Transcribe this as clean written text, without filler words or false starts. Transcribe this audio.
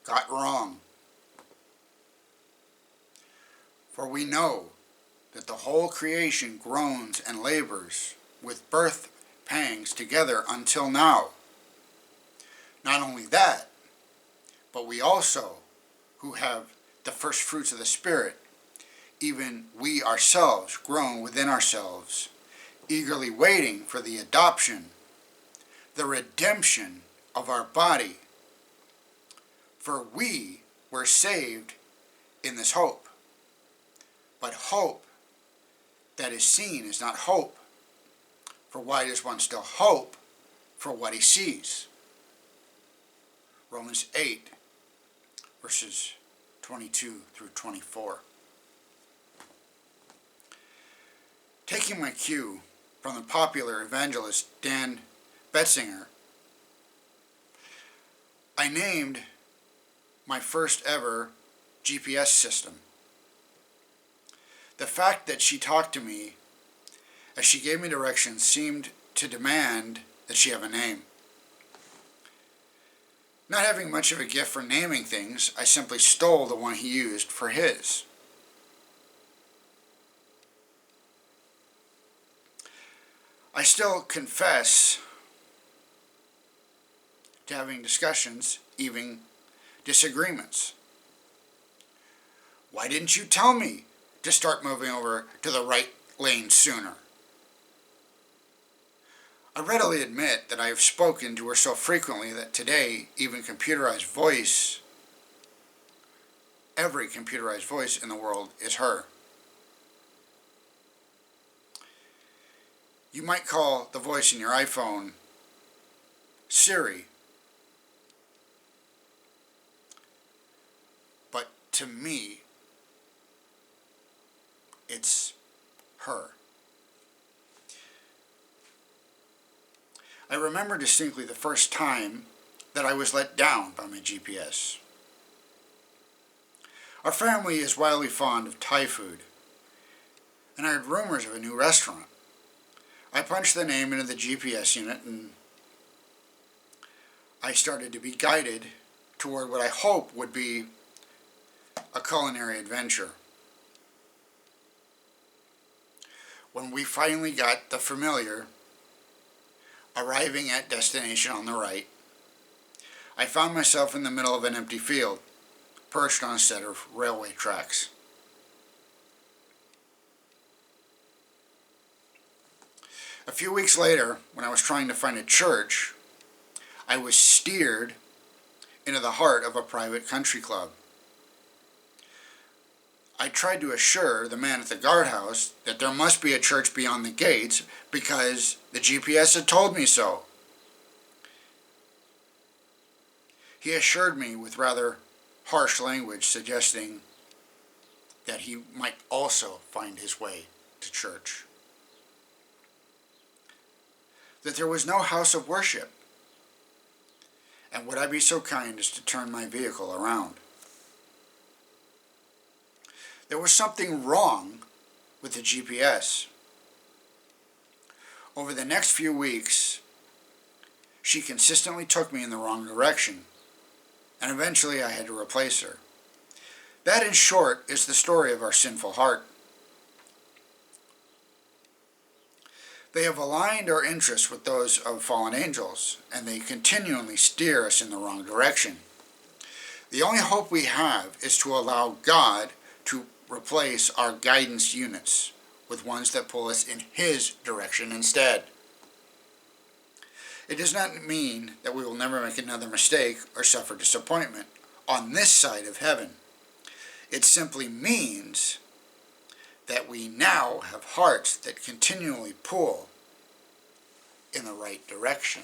got wrong. For we know that the whole creation groans and labors with birth pangs together until now. Not only that, but we also, who have the first fruits of the Spirit, even we ourselves groan within ourselves, eagerly waiting for the adoption, the redemption of our body. For we were saved in this hope. But hope that is seen is not hope. For why does one still hope for what he sees? Romans 8, verses 22 through 24. Taking my cue from the popular evangelist Dan Betzinger, I named my first ever GPS system. The fact that she talked to me as she gave me directions seemed to demand that she have a name. Not having much of a gift for naming things, I simply stole the one he used for his. I still confess to having discussions, even disagreements. Why didn't you tell me to start moving over to the right lane sooner? I readily admit that I have spoken to her so frequently that today, even computerized voice, every computerized voice in the world is her. You might call the voice in your iPhone Siri, but to me, it's her. I remember distinctly the first time that I was let down by my GPS. Our family is wildly fond of Thai food, and I heard rumors of a new restaurant. I punched the name into the GPS unit and I started to be guided toward what I hope would be a culinary adventure. When we finally got the familiar, arriving at destination on the right, I found myself in the middle of an empty field, perched on a set of railway tracks. A few weeks later, when I was trying to find a church, I was steered into the heart of a private country club. I tried to assure the man at the guardhouse that there must be a church beyond the gates because the GPS had told me so. He assured me with rather harsh language, suggesting that he might also find his way to church. That there was no house of worship, and would I be so kind as to turn my vehicle around? There was something wrong with the GPS. Over the next few weeks, she consistently took me in the wrong direction, and eventually I had to replace her. That, in short, is the story of our sinful heart. They have aligned our interests with those of fallen angels, and they continually steer us in the wrong direction. The only hope we have is to allow God to replace our guidance units with ones that pull us in His direction instead. It does not mean that we will never make another mistake or suffer disappointment on this side of heaven. It simply means that we now have hearts that continually pull in the right direction.